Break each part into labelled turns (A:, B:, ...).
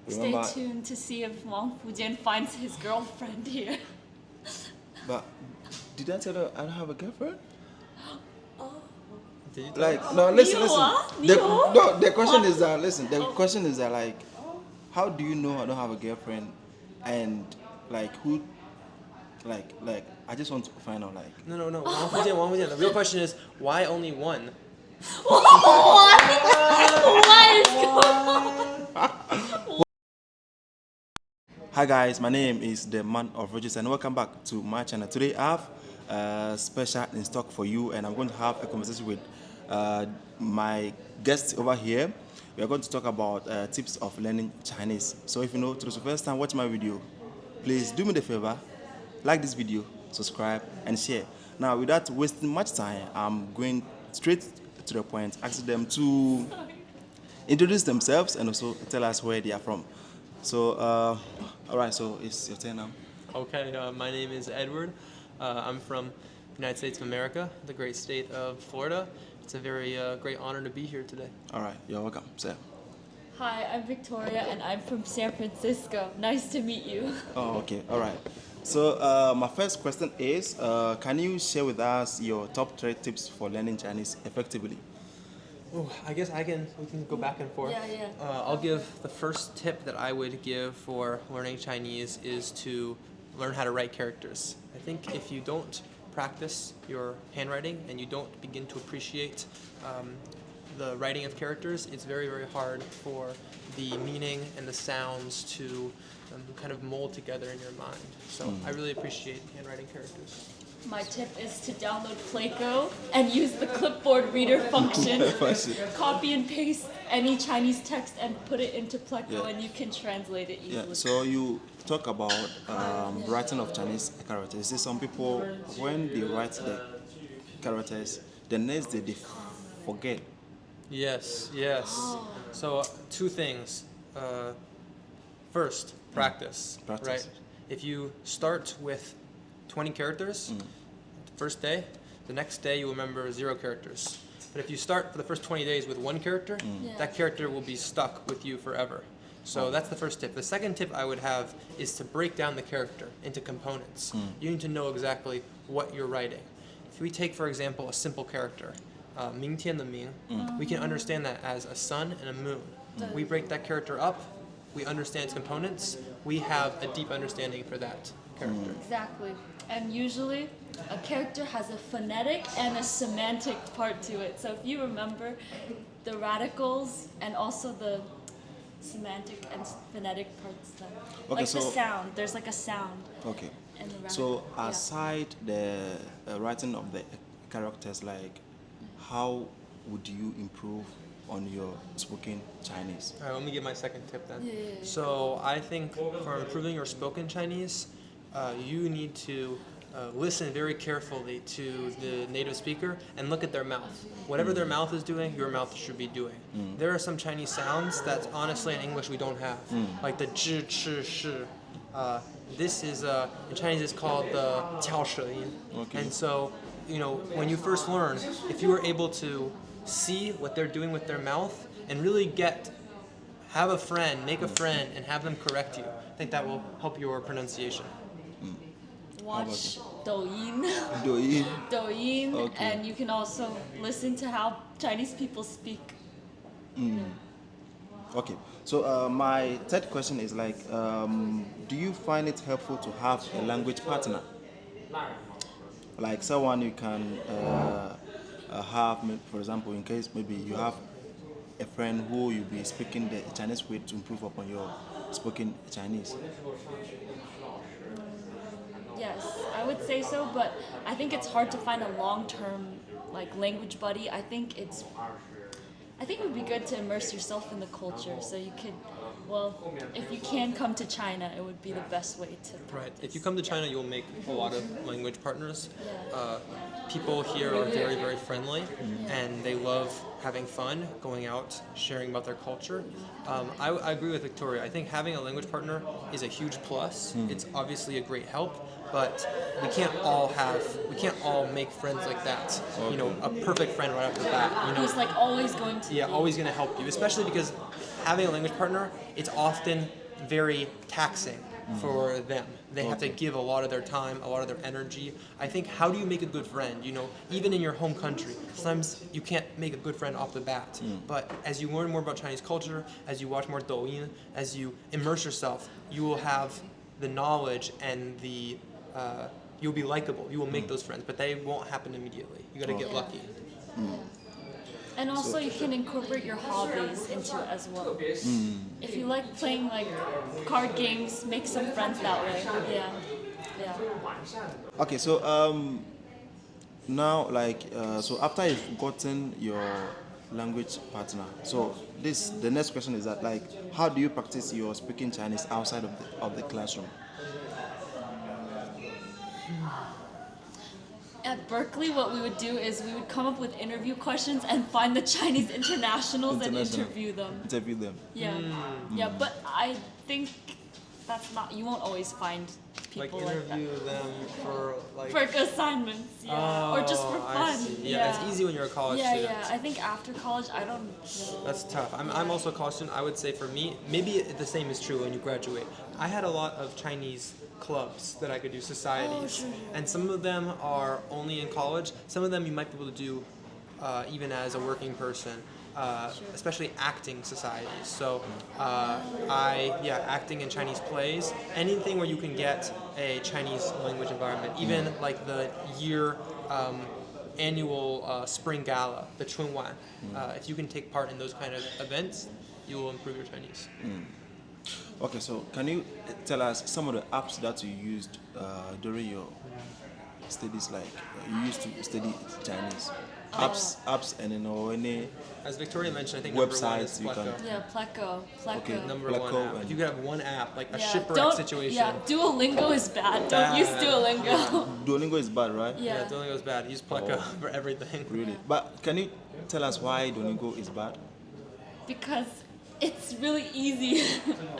A: Stay
B: Remember,
A: tuned to see if Wang Fujian finds his girlfriend here.
B: but did I tell her I don't have a girlfriend?
C: Did you tell
B: Like,
C: her?
B: no, listen. The question
A: What?
B: is that, listen, the question is that, like, how do you know I don't have a girlfriend? And, like, who, like, I just want to find out, like,
C: No. Wang Fujian. The real question is, why only one?
A: What is going on?
B: hi guys, my name is the Man of Riches and welcome back to my channel. Today I have a special in stock for you and I'm going to have a conversation with my guest over here. We are going to talk about tips of learning Chinese. So if you know, this is the first time watching my video, please do me the favor, like this video, subscribe and share. Now without wasting much time, I'm going straight to the point, asking them to introduce themselves and also tell us where they are from. So, all right, so it's your turn now.
C: Okay, my name is Edward. I'm from the United States of America, the great state of Florida. It's a very great honor to be here today.
B: All right, you're welcome, sir.
A: Hi, I'm Victoria and I'm from San Francisco. Nice to meet you.
B: Oh, okay, all right. So, my first question is, can you share with us your top 3 tips for learning Chinese effectively?
C: Oh, I guess we can go back and forth.
A: Yeah.
C: I'll give the first tip that I would give for learning Chinese is to learn how to write characters. I think if you don't practice your handwriting and you don't begin to appreciate the writing of characters, it's very, very hard for the meaning and the sounds to kind of mold together in your mind. So I really appreciate handwriting characters.
A: My tip is to download Playco and use the clipboard reader function. Copy and paste any Chinese text and put it into Playco and you can translate it easily.
B: Yeah, so you talk about writing of Chinese characters. You see some people, when they write the characters, the next day they forget.
C: Yes. So 2 things. First, practice.
B: Practice.
C: Right? If you start with 20 characters, the first day, the next day you will remember 0 characters. But if you start for the first 20 days with 1 character, that character will be stuck with you forever. So that's the first tip. The second tip I would have is to break down the character into components. You need to know exactly what you're writing. If we take, for example, a simple character, 明天的明, we can understand that as a sun and a moon. We break that character up, we understand its components, we have a deep understanding for that character.
A: Exactly. And usually a character has a phonetic and a semantic part to it. So if you remember the radicals and also the semantic and phonetic parts, then
B: Okay,
A: like the
B: so-
A: sound, there's like a sound.
B: Okay.
A: And the
B: So
A: radical,
B: aside the writing of the characters, like, how would you improve on your spoken Chinese?
C: All right, let me give my second tip then.
A: Yeah.
C: So I think for improving your spoken Chinese, you need to listen very carefully to the native speaker and look at their mouth. Whatever their mouth is doing, your mouth should be doing. There are some Chinese sounds that honestly in English we don't have, like the zhi, chi, shi. This is in Chinese it's called the 翘舌音.
B: Okay.
C: And so, when you first learn, if you were able to see what they're doing with their mouth and really have a friend, make a friend, and have them correct you, I think that will help your pronunciation.
A: Watch Douyin,
B: Douyin.
A: Douyin,
B: Okay.
A: and you can also listen to how Chinese people speak.
B: Okay, so my third question is like, do you find it helpful to have a language partner? Like someone you can have, for example, in case maybe you have a friend who you'll be speaking the Chinese with to improve upon your spoken Chinese.
A: Yes, I would say so, but I think it's hard to find a long-term language buddy. I think it would be good to immerse yourself in the culture so you could, if you can come to China, it would be the best way to practice.
C: Right. If you come to China, you'll make a lot of language partners.
A: Yeah.
C: People here are very, very friendly, and they love having fun, going out, sharing about their culture. I agree with Victoria. I think having a language partner is a huge plus. It's obviously a great help, but we can't all make friends like that. A perfect friend right off the bat.
A: Who's always going to
C: Yeah, always going to help you, especially because having a language partner, it's often very taxing for them. They have to give a lot of their time, a lot of their energy. I think, how do you make a good friend? You know, even in your home country, sometimes you can't make a good friend off the bat. But as you learn more about Chinese culture, as you watch more Douyin, as you immerse yourself, you will have the knowledge and the you'll be likable. You will make those friends, but they won't happen immediately. You got to get
A: Yeah.
C: lucky.
A: And also you can incorporate your hobbies into it as well. If you like playing like card games, make some friends that way. Yeah. Yeah.
B: Okay, so now like so after you've gotten your language partner, so the next question is that like how do you practice your speaking Chinese outside of the classroom?
A: At Berkeley, what we would do is we would come up with interview questions and find the Chinese internationals and
B: International.
A: interview them.
B: Interview them.
A: Yeah. Yeah, but I think that's not, you won't always find
C: Like
A: people like that.
C: interview them for like.
A: For assignments, yeah. Or just for
C: Oh, I
A: fun.
C: see. Yeah, it's easy when you're a college
A: Yeah,
C: student.
A: yeah. I think after college, I don't know.
C: That's tough. I'm also a college student. I would say for me, maybe the same is true when you graduate. I had a lot of Chinese clubs that I could do, societies.
A: Sure.
C: And some of them are only in college. Some of them you might be able to do even as a working person. Especially acting societies. So acting in Chinese plays, anything where you can get a Chinese language environment, even like the year annual spring gala, the Chunwan. If you can take part in those kind of events, you will improve your Chinese.
B: Okay, so can you tell us some of the apps that you used during your studies? Like you used to study Chinese apps, and then or any
C: As Victoria mentioned, I think
B: websites you
C: number one is
B: can.
C: Pleco.
A: Yeah, Pleco.
B: Okay.
C: Number
B: Pleco
C: one app.
B: and-
C: If you could have one app, like a
A: Yeah,
C: shipwreck
A: don't-
C: situation.
A: Yeah, Duolingo is bad. Don't use
C: Bad.
A: Duolingo.
B: Duolingo is bad, right?
C: Yeah,
A: Yeah.
C: Duolingo is bad. Use Pleco
B: Oh.
C: for everything.
B: Really? But can you tell us why Duolingo is bad?
A: Because it's really easy.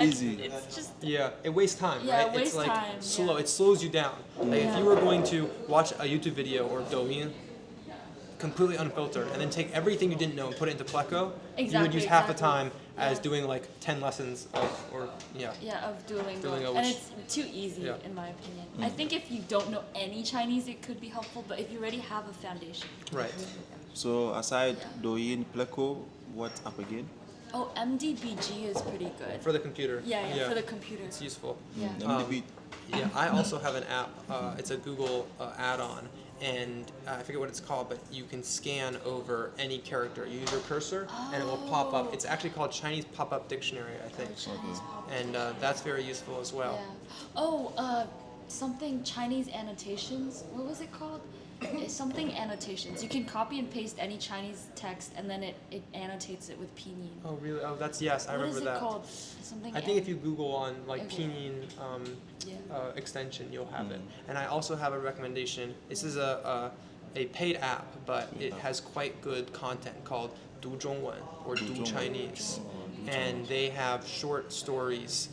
B: Easy.
A: It's just
C: Yeah, it wastes time,
A: Yeah,
C: right?
A: it
C: It's
A: wastes
C: like
A: time,
C: slow.
A: yeah.
C: It slows you down. Like if
A: Yeah.
C: you were going to watch a YouTube video or Douyin, completely unfiltered, and then take everything you didn't know and put it into Pleco, you would
A: Exactly,
C: use half the
A: exactly.
C: time as
A: Yeah.
C: doing like 10 lessons of, or yeah.
A: yeah, of Duolingo.
C: Duolingo,
A: And
C: which-
A: it's too easy
C: Yeah.
A: in my opinion. I think if you don't know any Chinese, it could be helpful, but if you already have a foundation.
C: Right.
B: So aside Douyin, Pleco, what app again?
A: Oh, MDBG is pretty good.
C: For the computer.
A: Yeah, for the computer.
C: It's useful.
A: Yeah.
B: MDB.
C: Yeah, I also have an app. It's a Google add-on, and I forget what it's called, but you can scan over any character. You use your cursor, and it will pop up. It's actually called Chinese Pop-Up Dictionary, I think,
A: Chinese pop-
C: and that's very useful as well.
A: Yeah. Oh, something Chinese annotations. What was it called? It's something annotations. You can copy and paste any Chinese text, and then it annotates it with pinyin.
C: Oh, really? Oh, that's yes. I
A: What
C: remember
A: is it
C: that.
A: called? Something.
C: I think if you Google on like
A: Okay.
C: Pinyin
A: Yeah.
C: extension, you'll have it. And I also have a recommendation. This is a paid app, but it has quite good content called Du Zhongwen or Du
B: Zhongwen.
C: Chinese, and they have short stories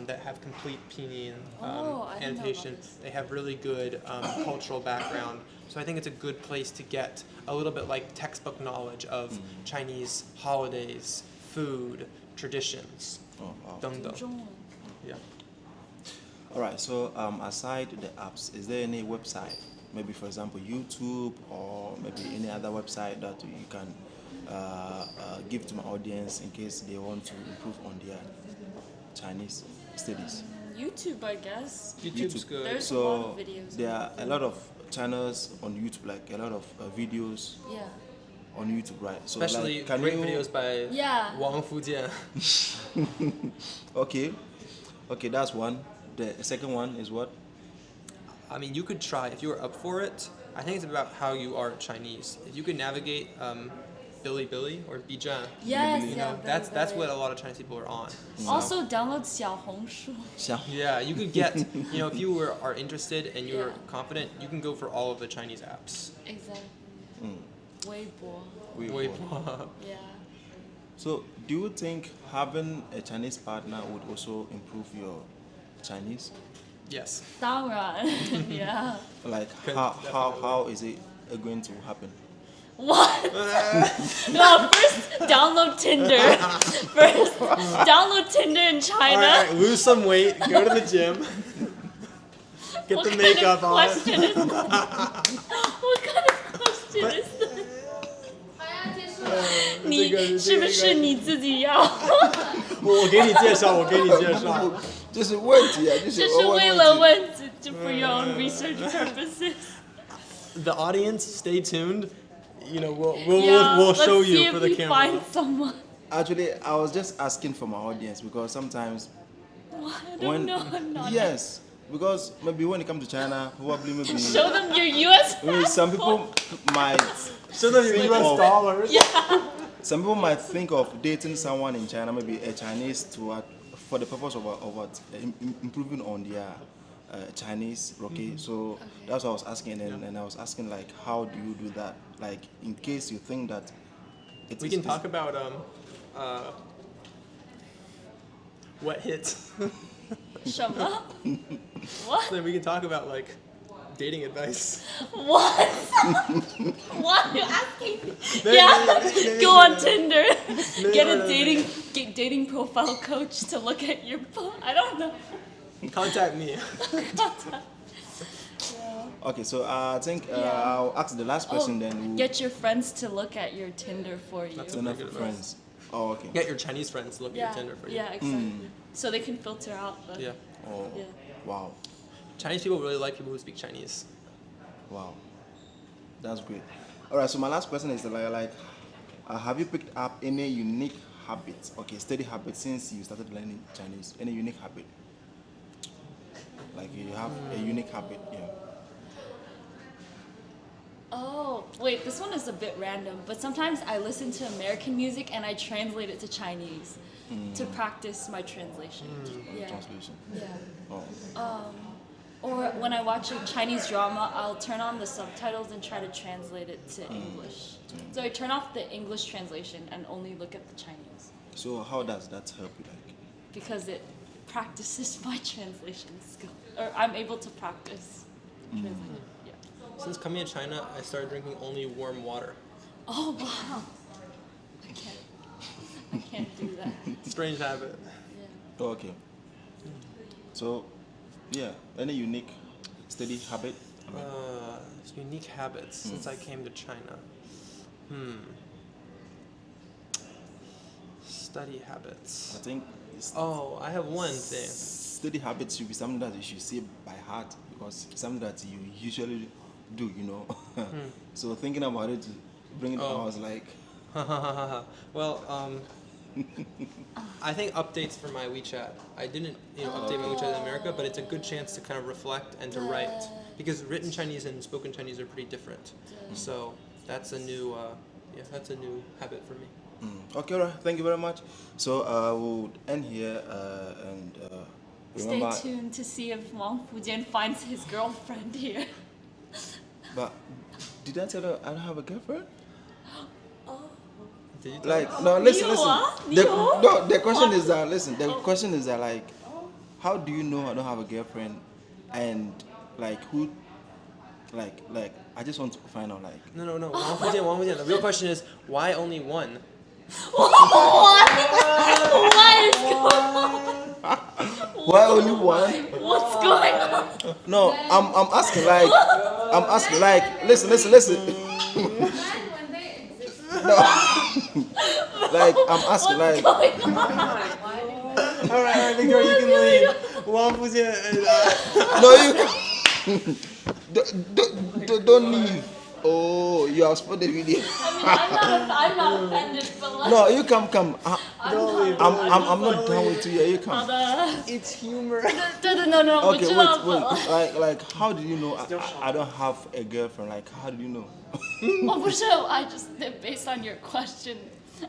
C: that have complete Pinyin
A: Oh, I didn't know about
C: annotation.
A: this.
C: They have really good cultural background. So I think it's a good place to get a little bit like textbook knowledge of Chinese holidays, food, traditions.
B: Oh, wow.
C: 等等.
A: 中文
C: Yeah.
B: All right. So aside the apps, is there any website, maybe for example YouTube or maybe any other website that you can give to my audience in case they want to improve on their Chinese studies?
A: YouTube, I guess.
C: YouTube's
B: YouTube.
C: good.
A: There's a
B: So
A: lot of videos.
B: there are a lot of channels on YouTube, like a lot of videos
A: Yeah.
B: on YouTube, right? So
C: Especially
B: like, can
C: great
B: you,
C: videos by
A: Yeah.
C: Wang Fujian.
B: Okay, that's one. The second one is what?
C: I mean, you could try if you were up for it. I think it's about how you are Chinese. If you could navigate Bilibili or Bijan,
A: Yes,
C: you
A: yeah.
C: know, that's what a lot of Chinese people are on. So,
A: Also, download Xiaohongshu.
C: yeah, you could get, you know, if you are interested and you're
A: Yeah.
C: confident, you can go for all of the Chinese apps.
A: Exactly.
B: Mm.
A: Weibo.
C: Weibo.
A: Yeah.
B: So, do you think having a Chinese partner would also improve your Chinese?
C: Yes.
A: 当然 yeah.
B: Like
C: Can-
B: how is it going to happen?
A: What? No, first download Tinder. First download Tinder in China.
C: Alright, lose some weight, go to the gym, get
A: What
C: the
A: kind
C: makeup
A: of
C: on.
A: question is that? What kind of question is that? 你是不是你自己要？
C: 我给你介绍，我给你介绍。
B: 就是问题啊，就是
A: 就是为了问，就 for your own research purposes.
C: The audience, stay tuned. You know,
A: Yeah,
C: we'll show
A: let's see
C: you
A: if
C: for the
A: we
C: camera.
A: find someone.
B: Actually, I was just asking for my audience because sometimes
A: I don't know. I'm not.
B: yes, because maybe when it comes to China, probably maybe
A: Show them your U.S.
B: some people might
C: Show them your
B: think
C: US
B: of-
C: dollars.
B: some people might think of dating someone in China, maybe a Chinese, for the purpose of improving on their Chinese. Okay, so that's what I was asking, and I was asking like, how do you do that? Like, in case you think that
C: We can talk about what hits.
A: 什么 What?
C: Then we can talk about like dating advice.
A: What? What are you asking? Yeah, go on Tinder. Get a dating profile coach to look at your. I don't know.
C: Contact me.
B: Okay, so I think I'll ask the last person then. Who
A: Get your friends to look at your Tinder for you.
C: That's
B: enough
C: pretty good
B: friends. Oh, okay.
C: Get your Chinese friends to look at
A: Yeah,
C: your Tinder for you.
A: yeah, exactly. So they can filter out the.
C: Yeah.
B: Oh,
A: Yeah.
B: wow,
C: Chinese people really like people who speak Chinese.
B: wow, that's great. All right, so my last question is have you picked up any unique habits? Okay, steady habits since you started learning Chinese. Any unique habit? Like you have a unique habit, yeah.
A: Oh, wait, this one is a bit random, but sometimes I listen to American music and I translate it to Chinese to practice my translation. Yeah.
B: Translation.
A: Yeah.
B: Oh.
A: Or when I watch a Chinese drama, I'll turn on the subtitles and try to translate it to English. So I turn off the English translation and only look at the Chinese
B: So how does that help you? Like,
A: because it practices my translation skill. Or I'm able to practice translation. Yeah.
C: Since coming to China, I started drinking only warm water.
A: Oh, wow. I can't do that.
C: Strange habit.
A: Yeah.
B: oh, okay. So, yeah, any unique steady habit? I mean,
C: Unique habits since I came to China. Study habits.
B: I think it's
C: Oh, I have one thing.
B: steady habits should be something that you should say by heart because it's something that you usually do, you know. So thinking about it, bringing it
C: Oh.
B: out, I was like,
C: Well, I think updates for my WeChat. I didn't, update my WeChat in America, but it's a good chance to kind of reflect and to write because written Chinese and spoken Chinese are pretty different. So that's a new, that's a new habit for me.
B: okay, all right, thank you very much. So we'll end here and
A: Stay
B: remember.
A: tuned to see if Wang Fujian finds his girlfriend here.
B: But did I tell her I don't have a girlfriend?
C: Did you tell
B: Like,
C: her?
B: no, listen.
A: You are?
B: The question is that, listen, the question is that, like, how do you know I don't have a girlfriend? And, like, who, like, I just want to find out, like,
C: No. Wang Fujian. The real question is why only one?
A: What is going on?
B: why only one?
A: What's going on?
B: No, I'm asking, like, listen. No. Like, I'm asking, like,
A: Going on?
C: All right, Victoria, you can leave. Wang Fujian.
B: no, you don't leave. Oh, you have spoiled the video.
A: I'm not offended, but like,
B: No, you come.
C: Don't leave.
B: I'm not done with you. You come.
C: It's humor.
A: No,
B: Okay,
A: 我知道
B: wait. Like, how do you know I don't have a girlfriend? Like, how do you know?
A: 我不是 I just based on your question. Like,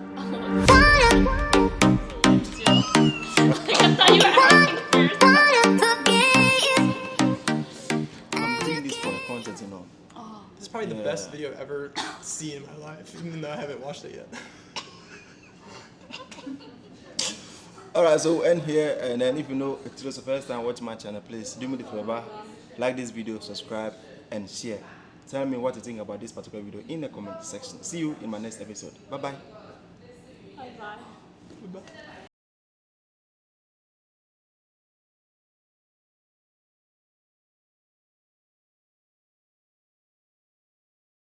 A: I thought you were asking first.
B: I'm doing this for the content, you know.
C: This is probably the best video I've ever seen in my life, even though I haven't watched it yet.
B: Alright, so we'll end here, and then if you know it's just the first time watching my channel, please do me the favor, like this video, subscribe, and share. tell me what you think about this particular video in the comment section. See you in my next episode. Bye bye.
A: Bye bye.
B: Bye bye.